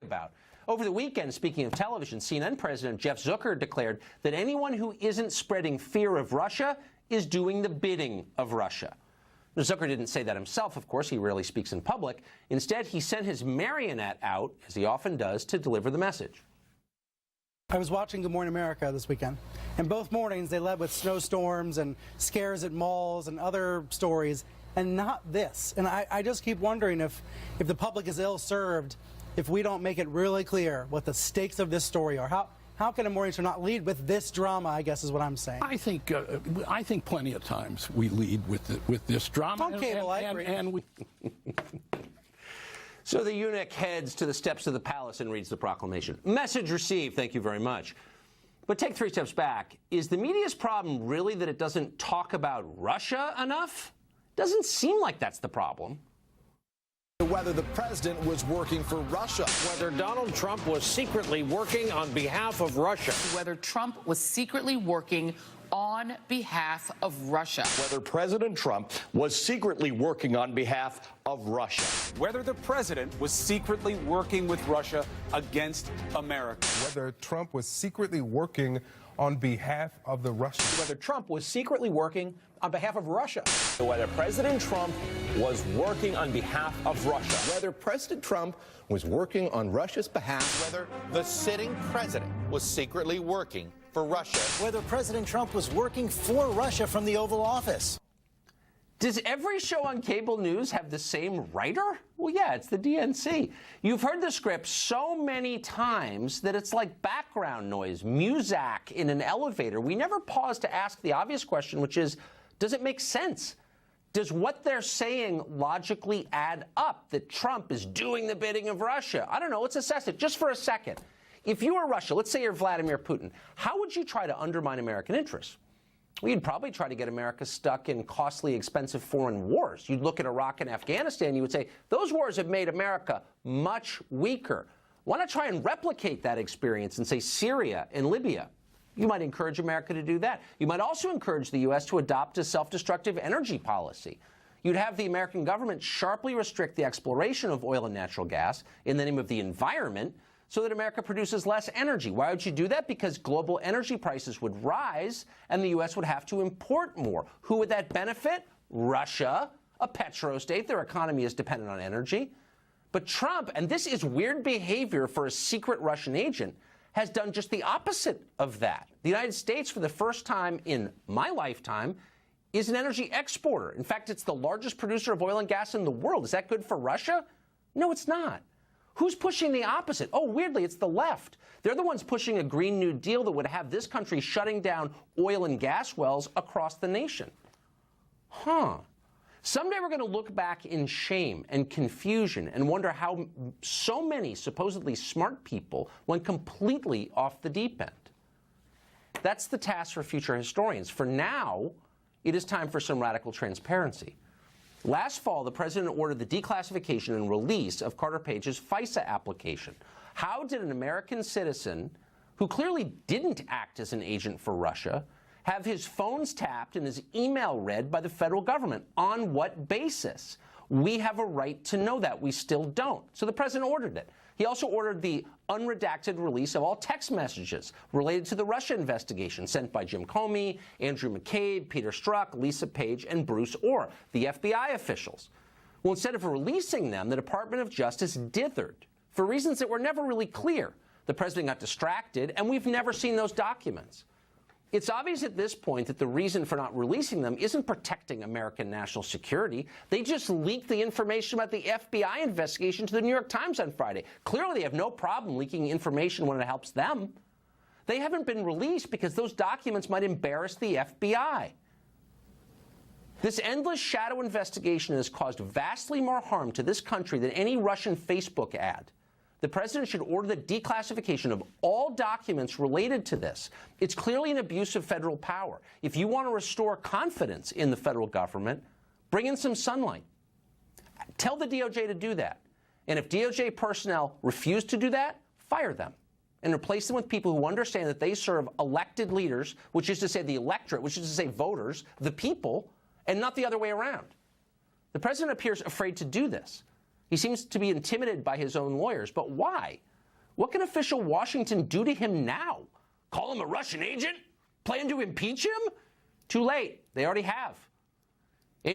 about. Over the weekend, speaking of television, CNN President Jeff Zucker declared that anyone who isn't spreading fear of Russia is doing the bidding of Russia. Now, Zucker didn't say that himself, of course. He rarely speaks in public. Instead, he sent his marionette out, as he often does, to deliver the message. I was watching Good Morning America this weekend, and both mornings they led with snowstorms and scares at malls and other stories, and not this. And I just keep wondering if the public is ill-served if we don't make it really clear what the stakes of this story are. How can a morning show not lead with this drama, I guess is what I'm saying. I think plenty of times we lead with this drama. On cable, I agree. And we So the eunuch heads to the steps of the palace and reads the proclamation. Message received, thank you very much. But take 3 steps back. Is the media's problem really that it doesn't talk about Russia enough? Doesn't seem like that's the problem. Whether the president was working for Russia. Whether Donald Trump was secretly working on behalf of Russia. Whether Trump was secretly working on behalf of Russia. Whether President Trump was secretly working on behalf of Russia. Whether the president was secretly working with Russia against America. Whether Trump was secretly working on behalf of the Russians. Whether Trump was secretly working on behalf of Russia. Whether President Trump was working on behalf of Russia. Whether President Trump was working on Russia's behalf. Whether the sitting president was secretly working for Russia. Whether President Trump was working for Russia from the Oval Office. Does every show on cable news have the same writer? Well, yeah, it's the DNC. You've heard the script so many times that it's like background noise, muzak in an elevator. We never pause to ask the obvious question, which is, does it make sense? Does what they're saying logically add up, that Trump is doing the bidding of Russia? I don't know. Let's assess it just for a second. If you were Russia, let's say you're Vladimir Putin, how would you try to undermine American interests? Well, you'd probably try to get America stuck in costly, expensive foreign wars. You'd look at Iraq and Afghanistan, you would say, those wars have made America much weaker. Why not try and replicate that experience in, say, Syria and Libya? You might encourage America to do that. You might also encourage the U.S. to adopt a self-destructive energy policy. You'd have the American government sharply restrict the exploration of oil and natural gas in the name of the environment so that America produces less energy. Why would you do that? Because global energy prices would rise and the U.S. would have to import more. Who would that benefit? Russia, a petrostate. Their economy is dependent on energy. But Trump, and this is weird behavior for a secret Russian agent, has done just the opposite of that. The United States, for the first time in my lifetime, is an energy exporter. In fact, it's the largest producer of oil and gas in the world. Is that good for Russia? No, it's not. Who's pushing the opposite? Oh, weirdly, it's the left. They're the ones pushing a Green New Deal that would have this country shutting down oil and gas wells across the nation. Someday we're going to look back in shame and confusion and wonder how so many supposedly smart people went completely off the deep end. That's the task for future historians. For now, it is time for some radical transparency. Last fall, the president ordered the declassification and release of Carter Page's FISA application. How did an American citizen, who clearly didn't act as an agent for Russia, have his phones tapped and his email read by the federal government? On what basis? We have a right to know that. We still don't. So the president ordered it. He also ordered the unredacted release of all text messages related to the Russia investigation sent by Jim Comey, Andrew McCabe, Peter Strzok, Lisa Page, and Bruce Orr, the FBI officials. Well, instead of releasing them, the Department of Justice dithered for reasons that were never really clear. The president got distracted, and we've never seen those documents. It's obvious at this point that the reason for not releasing them isn't protecting American national security. They just leaked the information about the FBI investigation to the New York Times on Friday. Clearly, they have no problem leaking information when it helps them. They haven't been released because those documents might embarrass the FBI. This endless shadow investigation has caused vastly more harm to this country than any Russian Facebook ad. The president should order the declassification of all documents related to this. It's clearly an abuse of federal power. If you want to restore confidence in the federal government, bring in some sunlight. Tell the DOJ to do that. And if DOJ personnel refuse to do that, fire them and replace them with people who understand that they serve elected leaders, which is to say the electorate, which is to say voters, the people, and not the other way around. The president appears afraid to do this. He seems to be intimidated by his own lawyers. But why? What can official Washington do to him now? Call him a Russian agent? Plan to impeach him? Too late. They already have.